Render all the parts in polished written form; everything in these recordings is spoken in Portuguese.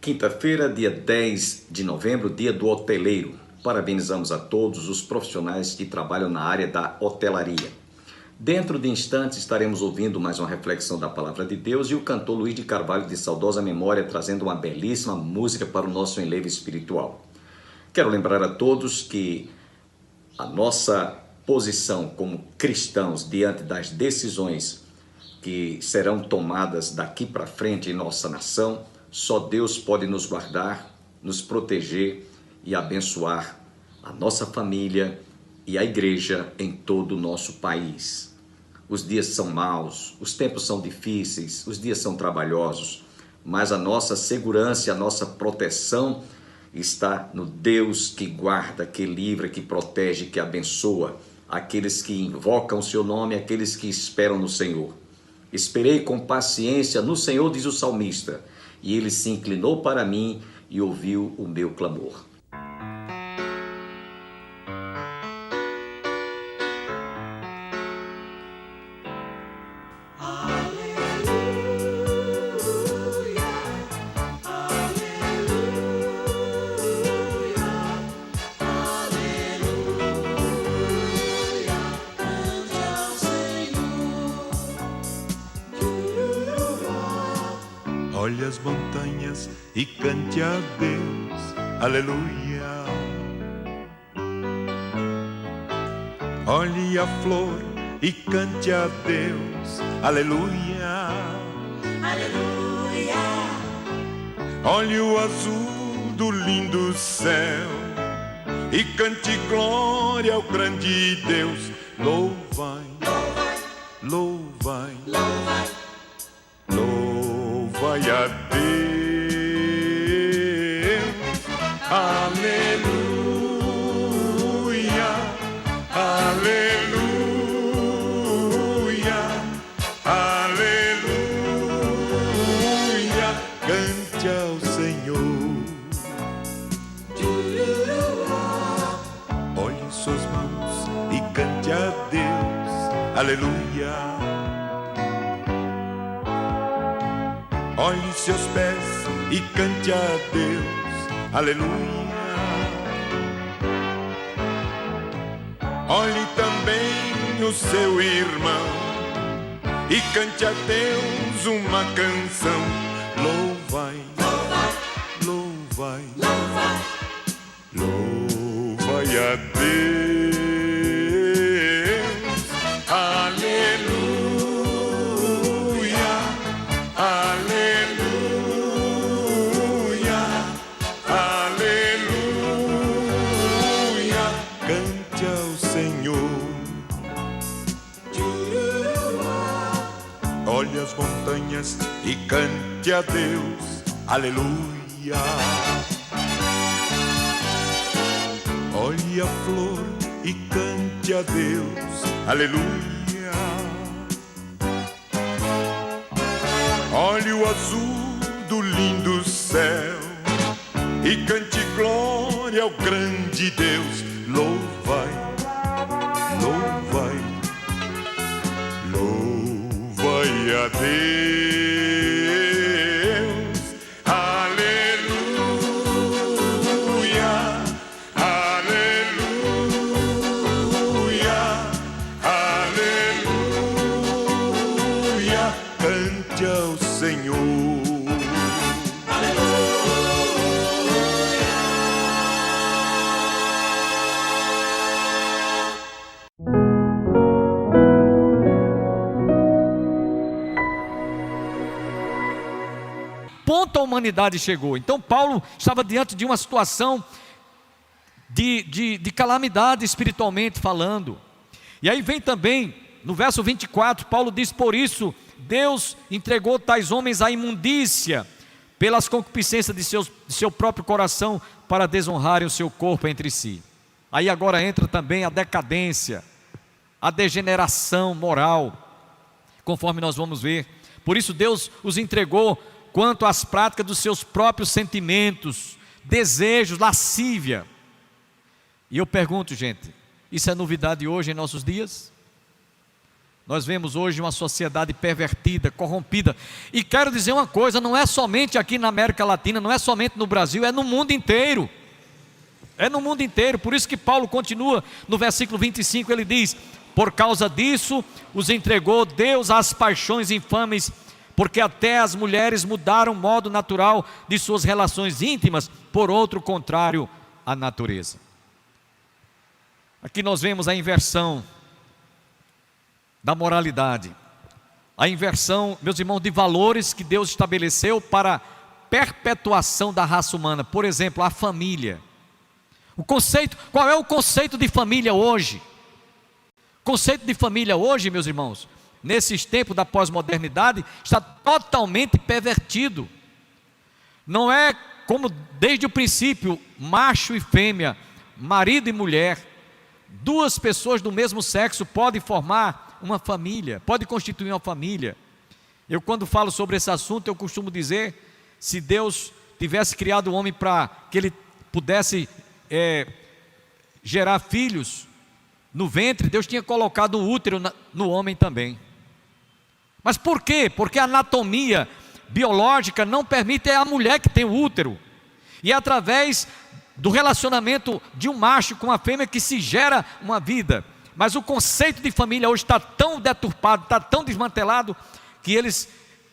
Quinta-feira, dia 10 de novembro, dia do hoteleiro. Parabenizamos a todos os profissionais que trabalham na área da hotelaria. Dentro de instantes estaremos ouvindo mais uma reflexão da Palavra de Deus e o cantor Luiz de Carvalho, de saudosa memória, trazendo uma belíssima música para o nosso enlevo espiritual. Quero lembrar a todos que a nossa posição como cristãos diante das decisões que serão tomadas daqui para frente em nossa nação, só Deus pode nos guardar, nos proteger e abençoar a nossa família e a igreja em todo o nosso país. Os dias são maus, os tempos são difíceis, os dias são trabalhosos, mas a nossa segurança e a nossa proteção está no Deus que guarda, que livra, que protege, que abençoa aqueles que invocam o seu nome, aqueles que esperam no Senhor. Esperei com paciência no Senhor, diz o salmista, e ele se inclinou para mim e ouviu o meu clamor. Olhe as montanhas e cante a Deus, aleluia. Olhe a flor e cante a Deus, aleluia. Aleluia. Olhe o azul do lindo céu e cante glória ao grande Deus. Louvai, louvai, Louvai, louvai a Deus, aleluia, aleluia, aleluia, cante ao Senhor. Olhe suas mãos e cante a Deus, aleluia. Olhe seus pés e cante a Deus, aleluia. Olhe também o seu irmão e cante a Deus uma canção. Louvai, louvai, louvai, louvai a Deus, aleluia, aleluia, aleluia, cante ao Senhor. Olhe as montanhas e cante a Deus, aleluia. Olhe a flor e cante a Deus, aleluia. Olhe o azul do lindo céu e cante glória ao grande Deus. Louvai, louvai, louvai a Deus, aleluia, aleluia, aleluia, cante ao Senhor. Ponto a humanidade chegou. Então Paulo estava diante de uma situação de calamidade espiritualmente falando. E aí vem também, no verso 24, Paulo diz: por isso Deus entregou tais homens à imundícia, pelas concupiscências de seu próprio coração, para desonrarem o seu corpo entre si. Aí agora entra também a decadência, a degeneração moral, conforme nós vamos ver. Por isso Deus os entregou quanto às práticas dos seus próprios sentimentos, desejos, lascívia. E eu pergunto, gente, isso é novidade hoje em nossos dias? Nós vemos hoje uma sociedade pervertida, corrompida. E quero dizer uma coisa, não é somente aqui na América Latina, não é somente no Brasil, é no mundo inteiro. É no mundo inteiro. Por isso que Paulo continua no versículo 25, ele diz: por causa disso os entregou Deus às paixões infames, porque até as mulheres mudaram o modo natural de suas relações íntimas por outro contrário à natureza. Aqui nós vemos a inversão da moralidade, a inversão, meus irmãos, de valores que Deus estabeleceu para a perpetuação da raça humana. Por exemplo, a família. Qual é o conceito de família hoje? O conceito de família hoje, meus irmãos, nesses tempos da pós-modernidade, está totalmente pervertido. Não é como desde o princípio, macho e fêmea, marido e mulher, duas pessoas do mesmo sexo podem formar uma família, pode constituir uma família. Eu, quando falo sobre esse assunto, eu costumo dizer: se Deus tivesse criado o homem para que ele pudesse gerar filhos no ventre, Deus tinha colocado um útero no homem também. Mas por quê? Porque a anatomia biológica não permite, é a mulher que tem o útero, e é através do relacionamento de um macho com a fêmea que se gera uma vida. Mas o conceito de família hoje está tão deturpado, está tão desmantelado, que eles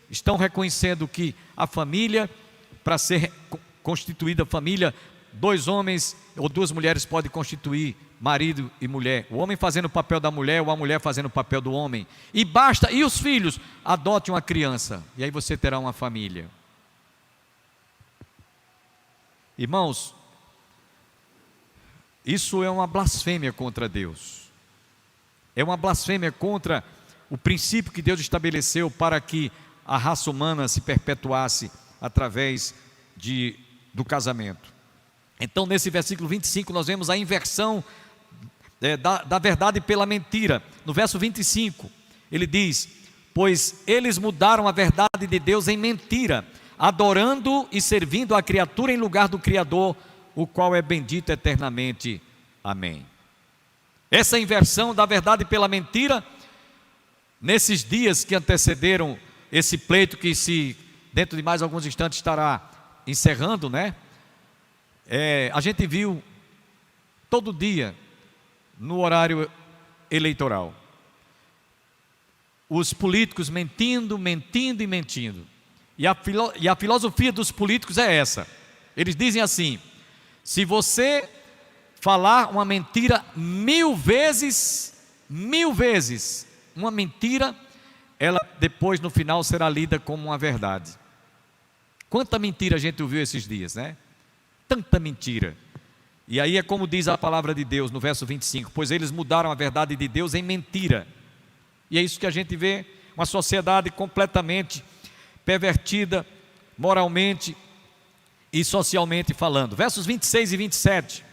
estão reconhecendo que a família, para ser constituída família, dois homens ou duas mulheres podem constituir marido e mulher, o homem fazendo o papel da mulher ou a mulher fazendo o papel do homem, e basta, e os filhos, adote uma criança, e aí você terá uma família. Irmãos, isso é uma blasfêmia contra Deus. É uma blasfêmia contra o princípio que Deus estabeleceu para que a raça humana se perpetuasse através do casamento. Então, nesse versículo 25, nós vemos a inversão da verdade pela mentira. No verso 25, ele diz: pois eles mudaram a verdade de Deus em mentira, adorando e servindo a criatura em lugar do Criador, o qual é bendito eternamente. Amém. Essa inversão da verdade pela mentira, nesses dias que antecederam esse pleito que dentro de mais alguns instantes estará encerrando, né? A gente viu todo dia no horário eleitoral os políticos mentindo. E a filosofia dos políticos é essa. Eles dizem assim: se você falar uma mentira 1000 vezes, uma mentira, ela depois no final será lida como uma verdade. Quanta mentira a gente ouviu esses dias, né? Tanta mentira. E aí é como diz a palavra de Deus no verso 25: pois eles mudaram a verdade de Deus em mentira. E é isso que a gente vê, uma sociedade completamente pervertida, moralmente e socialmente falando. Versos 26 e 27: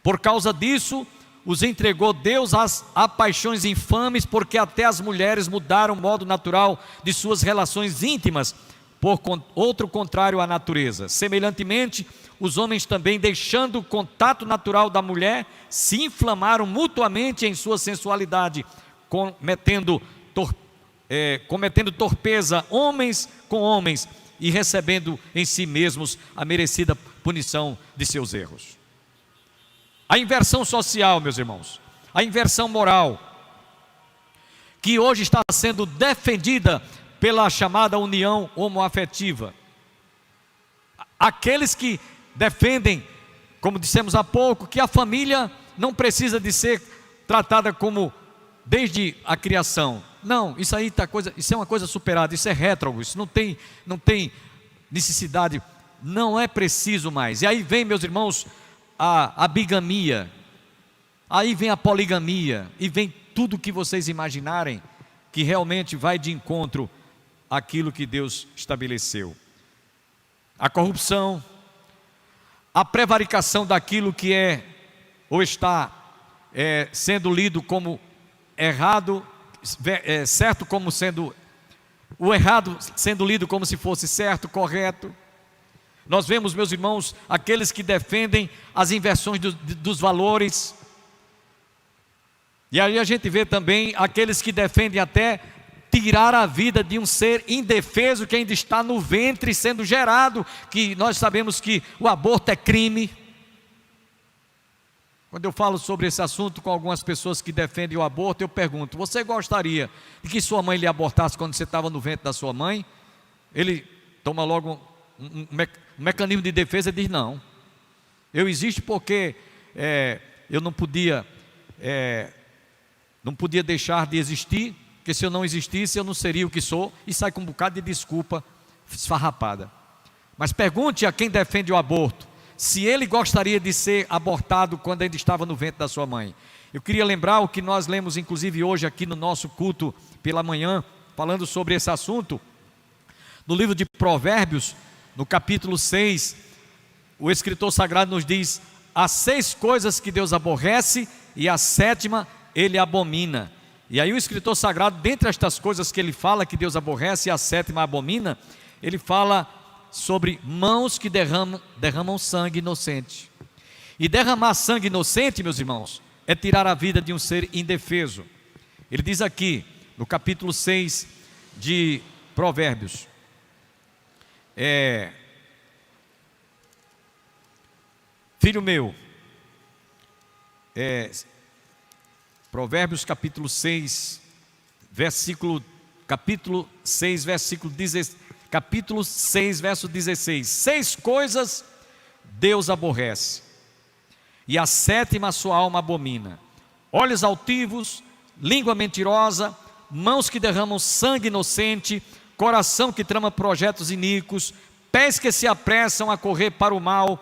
por causa disso os entregou Deus a paixões infames, porque até as mulheres mudaram o modo natural de suas relações íntimas por outro contrário à natureza. Semelhantemente, os homens também, deixando o contato natural da mulher, se inflamaram mutuamente em sua sensualidade, cometendo torpeza homens com homens e recebendo em si mesmos a merecida punição de seus erros. A inversão social, meus irmãos, a inversão moral, que hoje está sendo defendida pela chamada união homoafetiva. Aqueles que defendem, como dissemos há pouco, que a família não precisa de ser tratada como desde a criação. Não, isso é uma coisa superada, isso é rétrogo, isso não tem necessidade, não é preciso mais. E aí vem, meus irmãos, a bigamia, aí vem a poligamia, e vem tudo que vocês imaginarem que realmente vai de encontro àquilo que Deus estabeleceu. A corrupção, a prevaricação daquilo que é ou está sendo lido como errado, certo como sendo o errado sendo lido como se fosse certo, correto. Nós vemos, meus irmãos, aqueles que defendem as inversões dos valores, E aí a gente vê também aqueles que defendem até tirar a vida de um ser indefeso que ainda está no ventre sendo gerado, que nós sabemos que o aborto é crime. Quando eu falo sobre esse assunto com algumas pessoas que defendem o aborto, eu pergunto: você gostaria de que sua mãe lhe abortasse quando você estava no ventre da sua mãe? Ele toma logo um mecanismo de defesa e diz: não, eu existo porque eu não podia deixar de existir, porque se eu não existisse eu não seria o que sou, e sai com um bocado de desculpa esfarrapada. Mas pergunte a quem defende o aborto se ele gostaria de ser abortado quando ainda estava no ventre da sua mãe. Eu queria lembrar o que nós lemos inclusive hoje aqui no nosso culto pela manhã, falando sobre esse assunto. No livro de Provérbios, no capítulo 6, o escritor sagrado nos diz: há 6 coisas que Deus aborrece e a 7ª ele abomina. E aí o escritor sagrado, dentre estas coisas que ele fala que Deus aborrece e a 7ª abomina, ele fala sobre mãos que derramam sangue inocente. E derramar sangue inocente, meus irmãos, é tirar a vida de um ser indefeso. Ele diz aqui, no capítulo 6 de Provérbios, filho meu, Provérbios capítulo 6, capítulo 6, verso 16. 6 coisas Deus aborrece, e a 7ª sua alma abomina: olhos altivos, língua mentirosa, mãos que derramam sangue inocente, coração que trama projetos iníquos, pés que se apressam a correr para o mal,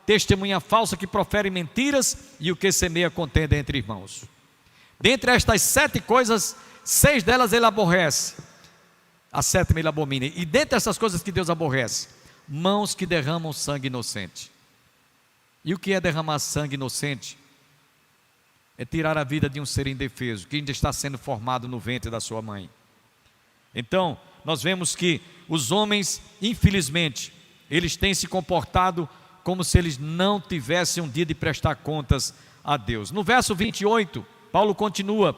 testemunha falsa que profere mentiras, e o que semeia contenda entre irmãos. Dentre estas 7 coisas, 6 delas ele aborrece, a 7ª ele abomina. E dentre essas coisas que Deus aborrece, mãos que derramam sangue inocente. E o que é derramar sangue inocente? É tirar a vida de um ser indefeso, que ainda está sendo formado no ventre da sua mãe. Então, nós vemos que os homens, infelizmente, eles têm se comportado como se eles não tivessem um dia de prestar contas a Deus. No verso 28, Paulo continua: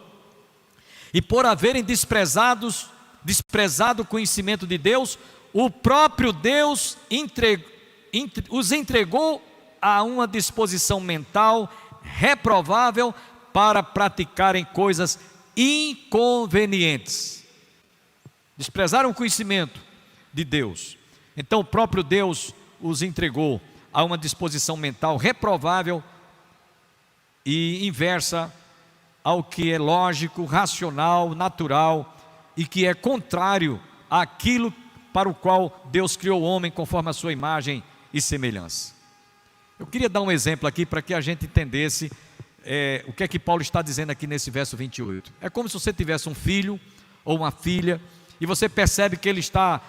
e por haverem desprezado o conhecimento de Deus, o próprio Deus os entregou a uma disposição mental reprovável para praticarem coisas inconvenientes. Desprezaram o conhecimento de Deus, então o próprio Deus os entregou a uma disposição mental reprovável e inversa ao que é lógico, racional, natural, e que é contrário àquilo para o qual Deus criou o homem conforme a sua imagem e semelhança. Eu queria dar um exemplo aqui para que a gente entendesse o que é que Paulo está dizendo aqui nesse verso 28. É como se você tivesse um filho ou uma filha e você percebe que ele está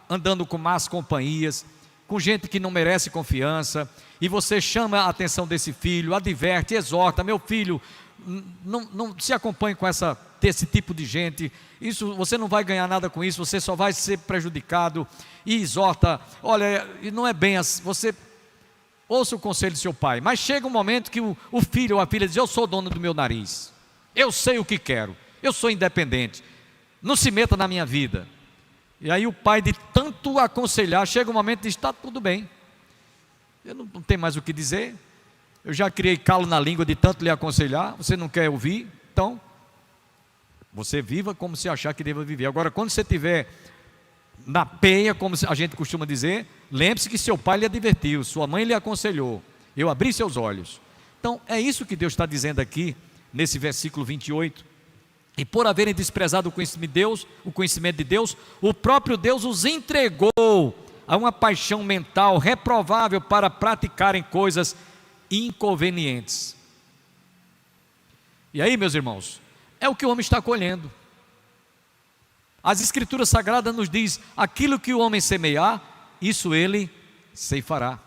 andando com más companhias, com gente que não merece confiança, e você chama a atenção desse filho, adverte, exorta: meu filho, não se acompanhe com esse tipo de gente, isso, você não vai ganhar nada com isso, você só vai ser prejudicado. E exorta: olha, não é bem assim, você ouça o conselho do seu pai. Mas chega um momento que o filho ou a filha diz: eu sou dono do meu nariz, eu sei o que quero, eu sou independente, não se meta na minha vida. E aí o pai, de tanto aconselhar, chega um momento e diz: está tudo bem, eu não tenho mais o que dizer, eu já criei calo na língua de tanto lhe aconselhar, você não quer ouvir, então você viva como se achar que deva viver. Agora, quando você estiver na peia, como a gente costuma dizer, lembre-se que seu pai lhe advertiu, sua mãe lhe aconselhou, eu abri seus olhos. Então é isso que Deus está dizendo aqui nesse versículo 28. E por haverem desprezado o conhecimento de Deus, o próprio Deus os entregou a uma paixão mental reprovável para praticarem coisas inconvenientes. E aí, meus irmãos, é o que o homem está colhendo. As Escrituras Sagradas nos diz: aquilo que o homem semear, isso ele ceifará.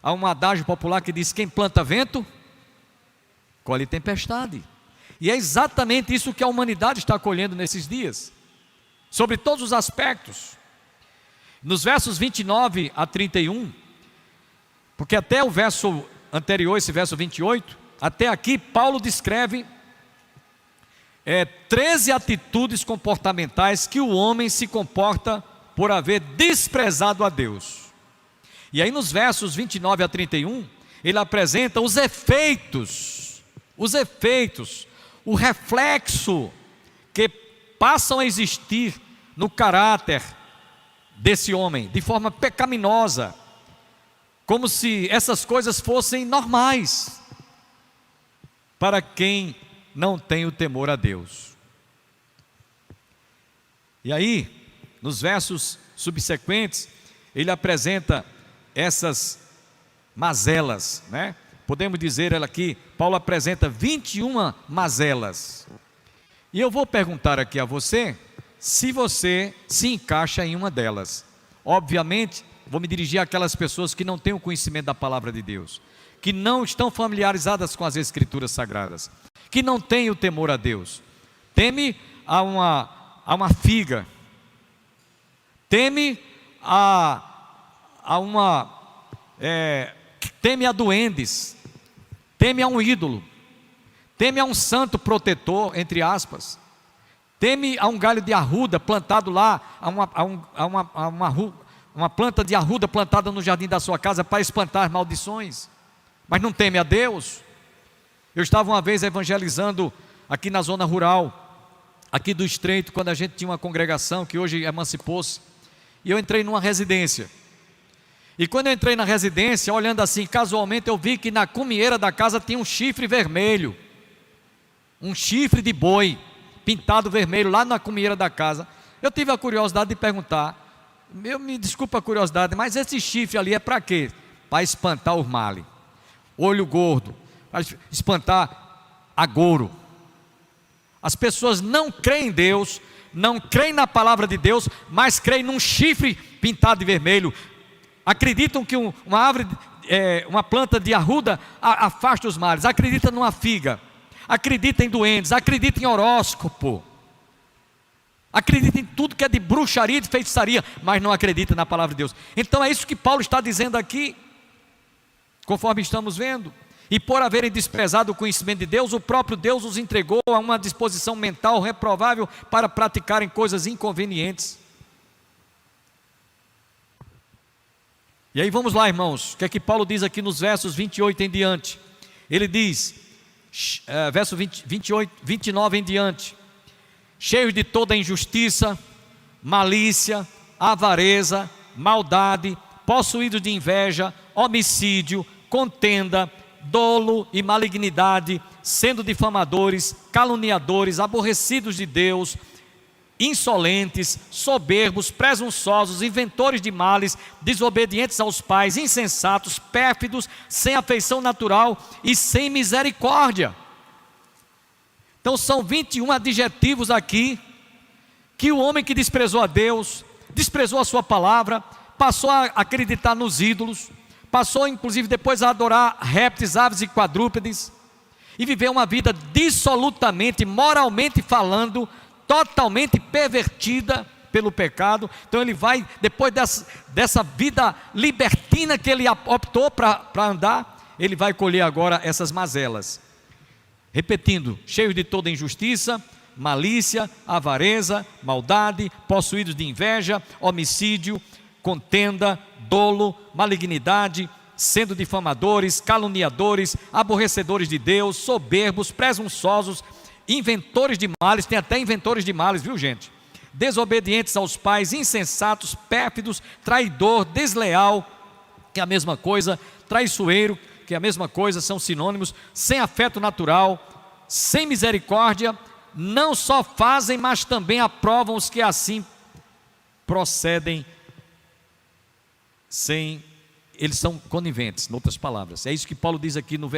Há um adágio popular que diz: quem planta vento, colhe tempestade. E é exatamente isso que a humanidade está colhendo nesses dias, sobre todos os aspectos. Nos versos 29 a 31, porque até o verso anterior, esse verso 28, até aqui Paulo descreve 13 atitudes comportamentais que o homem se comporta por haver desprezado a Deus. E aí nos versos 29 a 31, ele apresenta os efeitos, o reflexo que passam a existir no caráter desse homem, de forma pecaminosa, como se essas coisas fossem normais para quem não tem o temor a Deus. E aí, nos versos subsequentes, ele apresenta essas mazelas, né? Podemos dizer ela aqui, Paulo apresenta 21 mazelas. E eu vou perguntar aqui a você, se você se encaixa em uma delas. Obviamente, vou me dirigir àquelas pessoas que não têm o conhecimento da palavra de Deus, que não estão familiarizadas com as Escrituras Sagradas, que não têm o temor a Deus. Teme a uma figa, teme teme a duendes, teme a um ídolo, teme a um santo protetor, entre aspas, teme a um galho de arruda plantado lá, uma planta de arruda plantada no jardim da sua casa para espantar maldições, mas não teme a Deus. Eu estava uma vez evangelizando aqui na zona rural, aqui do Estreito, quando a gente tinha uma congregação que hoje emancipou-se, e eu entrei numa residência. E quando eu entrei na residência, olhando assim, casualmente eu vi que na cumieira da casa tinha um chifre vermelho, um chifre de boi, pintado vermelho lá na cumieira da casa. Eu tive a curiosidade de perguntar, me desculpa a curiosidade, mas esse chifre ali é para quê? Para espantar os males, olho gordo, para espantar agouro. As pessoas não creem em Deus, não creem na palavra de Deus, mas creem num chifre pintado de vermelho. Acreditam que uma árvore, uma planta de arruda afasta os males. Acreditam numa figa, acreditam em doentes, acreditam em horóscopo, acreditam em tudo que é de bruxaria, de feitiçaria, mas não acreditam na palavra de Deus. Então é isso que Paulo está dizendo aqui, conforme estamos vendo. E por haverem desprezado o conhecimento de Deus, o próprio Deus os entregou a uma disposição mental reprovável para praticarem coisas inconvenientes. E aí vamos lá, irmãos, o que é que Paulo diz aqui nos versos 28 em diante? Ele diz, verso 29 em diante: cheios de toda injustiça, malícia, avareza, maldade, possuídos de inveja, homicídio, contenda, dolo e malignidade, sendo difamadores, caluniadores, aborrecidos de Deus, insolentes, soberbos, presunçosos, inventores de males, desobedientes aos pais, insensatos, pérfidos, sem afeição natural e sem misericórdia. Então são 21 adjetivos aqui, que o homem que desprezou a Deus, desprezou a sua palavra, passou a acreditar nos ídolos, passou inclusive depois a adorar répteis, aves e quadrúpedes, e viveu uma vida dissolutamente, moralmente falando, totalmente pervertida pelo pecado. Então ele vai, depois dessa vida libertina que ele optou para andar, ele vai colher agora essas mazelas. Repetindo: cheios de toda injustiça, malícia, avareza, maldade, possuídos de inveja, homicídio, contenda, dolo, malignidade, sendo difamadores, caluniadores, aborrecedores de Deus, soberbos, presunçosos, inventores de males. Tem até inventores de males, viu, gente? Desobedientes aos pais, insensatos, pérfidos, traidor, desleal, que é a mesma coisa, traiçoeiro, que é a mesma coisa, são sinônimos, sem afeto natural, sem misericórdia, não só fazem, mas também aprovam os que assim procedem, eles são coniventes, em outras palavras. É isso que Paulo diz aqui no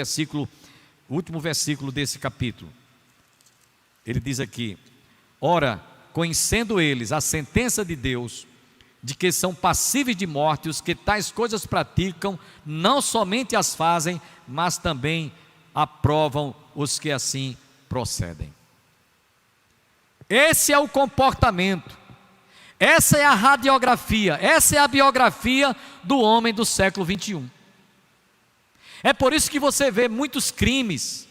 último versículo desse capítulo. Ele diz aqui: ora, conhecendo eles a sentença de Deus, de que são passíveis de morte os que tais coisas praticam, não somente as fazem, mas também aprovam os que assim procedem. Esse é o comportamento, essa é a radiografia, essa é a biografia do homem do século 21. É por isso que você vê muitos crimes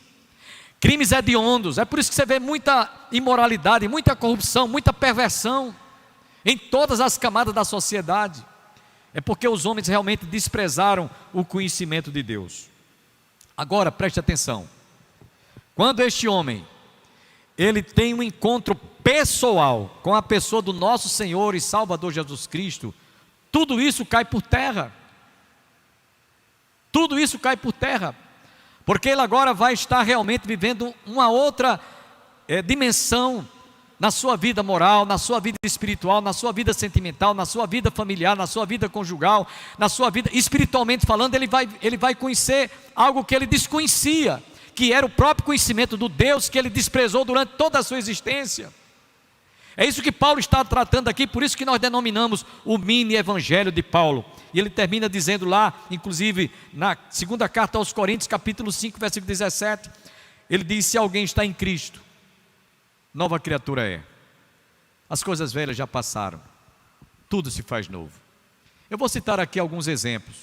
crimes hediondos. É por isso que você vê muita imoralidade, muita corrupção, muita perversão em todas as camadas da sociedade. É porque os homens realmente desprezaram o conhecimento de Deus. Agora, preste atenção. Quando este homem, ele tem um encontro pessoal com a pessoa do nosso Senhor e Salvador Jesus Cristo, tudo isso cai por terra. Tudo isso cai por terra. Porque ele agora vai estar realmente vivendo uma outra dimensão na sua vida moral, na sua vida espiritual, na sua vida sentimental, na sua vida familiar, na sua vida conjugal, na sua vida, espiritualmente falando, ele vai conhecer algo que ele desconhecia, que era o próprio conhecimento do Deus que ele desprezou durante toda a sua existência. É isso que Paulo está tratando aqui, por isso que nós denominamos o mini evangelho de Paulo. E ele termina dizendo lá, inclusive na segunda carta aos Coríntios, capítulo 5, versículo 17, ele diz: se alguém está em Cristo, nova criatura é. As coisas velhas já passaram, tudo se faz novo. Eu vou citar aqui alguns exemplos.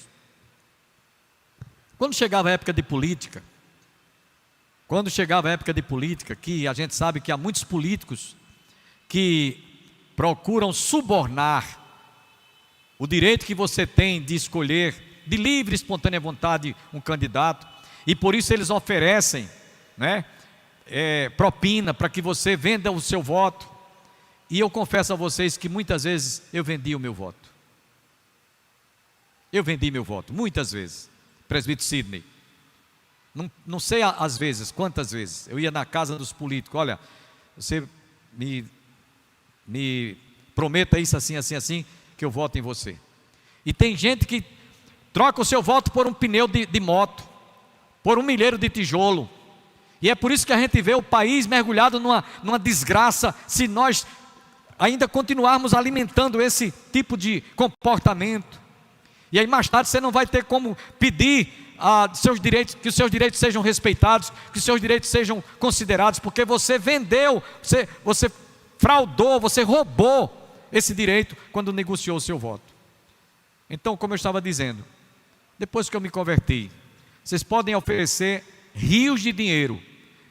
Quando chegava a época de política, que a gente sabe que há muitos políticos que procuram subornar o direito que você tem de escolher de livre e espontânea vontade um candidato, e por isso eles oferecem, propina para que você venda o seu voto. E eu confesso a vocês que muitas vezes eu vendi o meu voto. Eu vendi meu voto, muitas vezes. Presbítero Sidney, não sei às vezes, quantas vezes eu ia na casa dos políticos: olha, você me prometa isso assim, assim, assim, que eu voto em você. E tem gente que troca o seu voto por um pneu de moto, por um milheiro de tijolo. E é por isso que a gente vê o país mergulhado numa desgraça, se nós ainda continuarmos alimentando esse tipo de comportamento. E aí mais tarde você não vai ter como pedir que os seus direitos sejam respeitados, que os seus direitos sejam considerados, porque você vendeu, você fraudou, você roubou esse direito quando negociou o seu voto. Então, como eu estava dizendo, depois que eu me converti, vocês podem oferecer rios de dinheiro,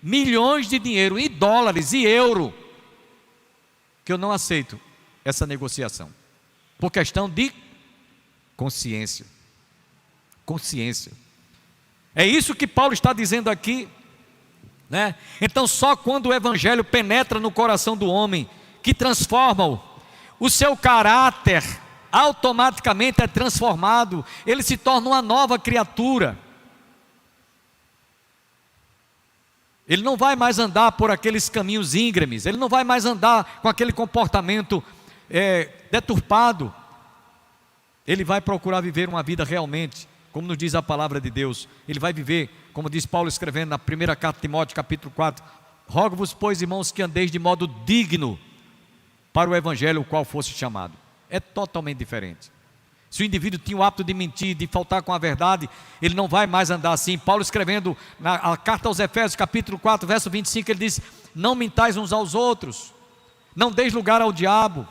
milhões de dinheiro, em dólares e euro, que eu não aceito essa negociação, por questão de consciência. Consciência. É isso que Paulo está dizendo aqui, né? Então, só quando o evangelho penetra no coração do homem, que transforma-o, o seu caráter automaticamente é transformado, ele se torna uma nova criatura. Ele não vai mais andar por aqueles caminhos íngremes, ele não vai mais andar com aquele comportamento deturpado. Ele vai procurar viver uma vida realmente, como nos diz a palavra de Deus. Ele vai viver, como diz Paulo escrevendo na primeira carta de Timóteo, capítulo 4, rogo-vos, pois, irmãos, que andeis de modo digno para o evangelho o qual fosse chamado. É totalmente diferente. Se o indivíduo tinha o hábito de mentir, de faltar com a verdade, ele não vai mais andar assim. Paulo escrevendo na carta aos Efésios, capítulo 4, verso 25, ele diz: não mintais uns aos outros, não deis lugar ao diabo,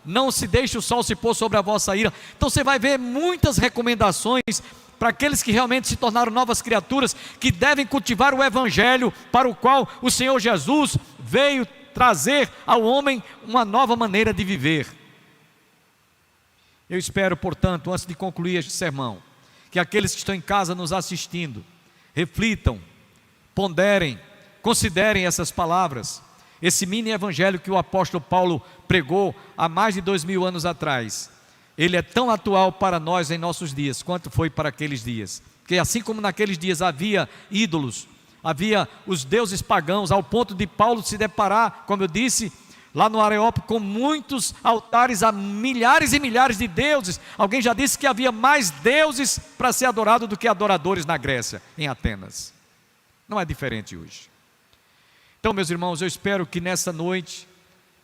não se deixe o sol se pôr sobre a vossa ira. Então você vai ver muitas recomendações para aqueles que realmente se tornaram novas criaturas, que devem cultivar o evangelho para o qual o Senhor Jesus veio trazer ao homem uma nova maneira de viver. Eu espero, portanto, antes de concluir este sermão, que aqueles que estão em casa nos assistindo, reflitam, ponderem, considerem essas palavras. Esse mini evangelho que o apóstolo Paulo pregou há mais de 2000 anos atrás, ele é tão atual para nós em nossos dias, quanto foi para aqueles dias. Porque assim como naqueles dias havia ídolos, havia os deuses pagãos, ao ponto de Paulo se deparar, como eu disse, lá no Areópago, com muitos altares a milhares e milhares de deuses. Alguém já disse que havia mais deuses para ser adorado do que adoradores na Grécia, em Atenas. Não é diferente hoje. Então, meus irmãos, eu espero que nessa noite,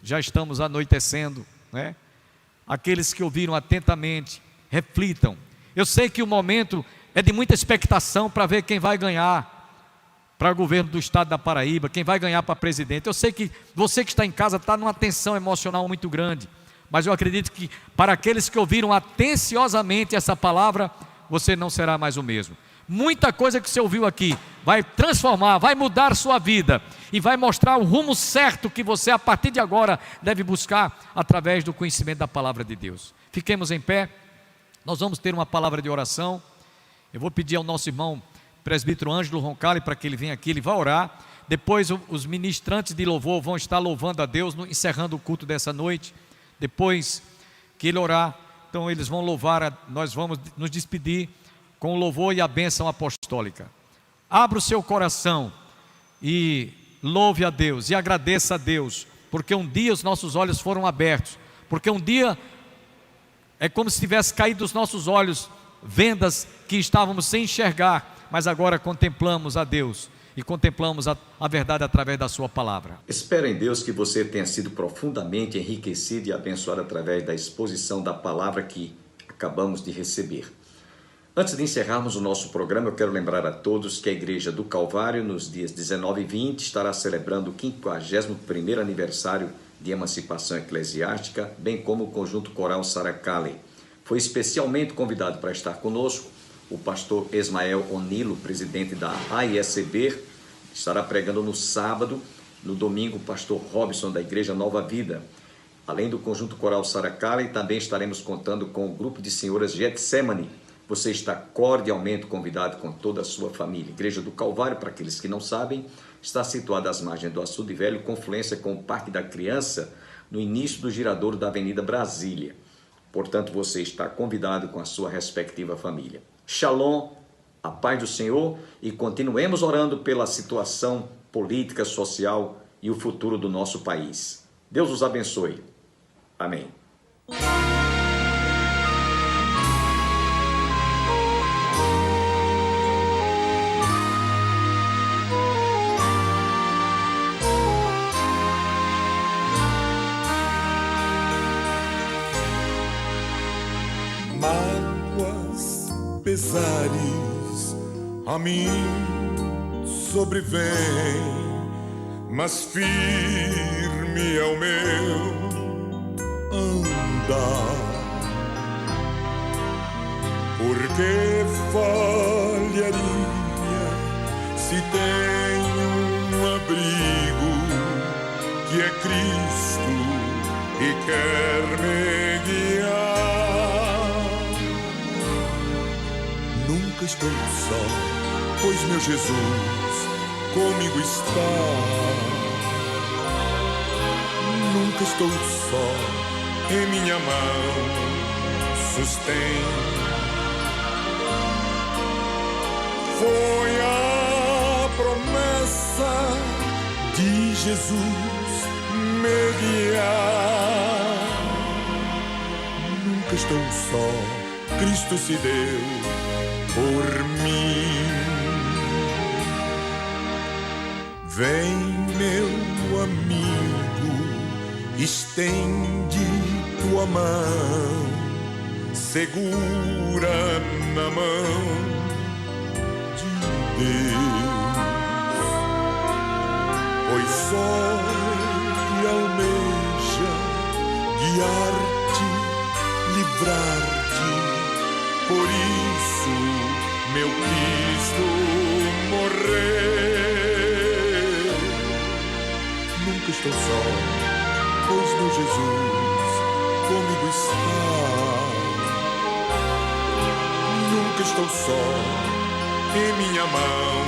já estamos anoitecendo, né? Aqueles que ouviram atentamente, reflitam. Eu sei que o momento é de muita expectação para ver quem vai ganhar para o governo do estado da Paraíba, quem vai ganhar para presidente. Eu sei que você que está em casa está numa tensão emocional muito grande, mas eu acredito que para aqueles que ouviram atenciosamente essa palavra, você não será mais o mesmo. Muita coisa que você ouviu aqui vai transformar, vai mudar a sua vida e vai mostrar o rumo certo que você a partir de agora deve buscar através do conhecimento da palavra de Deus. Fiquemos em pé, nós vamos ter uma palavra de oração. Eu vou pedir ao nosso irmão presbítero Ângelo Roncalli para que ele venha aqui, ele vai orar. Depois os ministrantes de louvor vão estar louvando a Deus, encerrando o culto dessa noite. Depois que ele orar, então eles vão louvar, nós vamos nos despedir com o louvor e a bênção apostólica. Abra o seu coração e louve a Deus e agradeça a Deus, porque um dia os nossos olhos foram abertos, porque um dia é como se tivesse caído dos nossos olhos vendas que estávamos sem enxergar, mas agora contemplamos a Deus e contemplamos a verdade através da sua palavra. Espero em Deus que você tenha sido profundamente enriquecido e abençoado através da exposição da palavra que acabamos de receber. Antes de encerrarmos o nosso programa, eu quero lembrar a todos que a Igreja do Calvário, nos dias 19 e 20, estará celebrando o 51º aniversário de emancipação eclesiástica, bem como o Conjunto Coral Saracale. Foi especialmente convidado para estar conosco o pastor Ismael Onilo, presidente da AISB, estará pregando no sábado. No domingo, o pastor Robson, da Igreja Nova Vida. Além do Conjunto Coral Saracale, também estaremos contando com o grupo de senhoras Getsemane. Você está cordialmente convidado com toda a sua família. Igreja do Calvário, para aqueles que não sabem, está situada às margens do Açude Velho, confluência com o Parque da Criança, no início do giradouro da Avenida Brasília. Portanto, você está convidado com a sua respectiva família. Shalom, a paz do Senhor, e continuemos orando pela situação política, social e o futuro do nosso país. Deus os abençoe. Amém. Pesares a mim sobrevêm, mas firme é o meu andar, porque falharia se tenho um abrigo que é Cristo e quer me guiar. Nunca estou só, pois meu Jesus comigo está. Nunca estou só, em minha mão sustém. Foi a promessa de Jesus me guiar. Nunca estou só, Cristo se deu por mim. Vem, meu amigo, estende tua mão, segura na mão de Deus, pois só Ele almeja guiar-te, livrar-te. Por isso, meu Cristo morreu. Nunca estou só, pois meu Jesus comigo está. Nunca estou só, em minha mão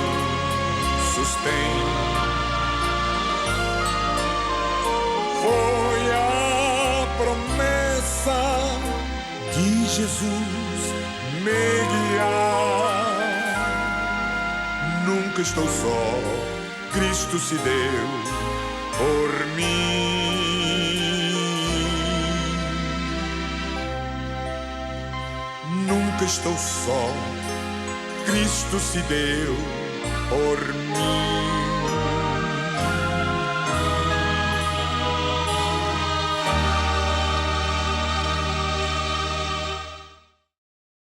sustém. Foi a promessa de Jesus me guiar. Nunca estou só, Cristo se deu por mim. Nunca estou só, Cristo se deu por mim.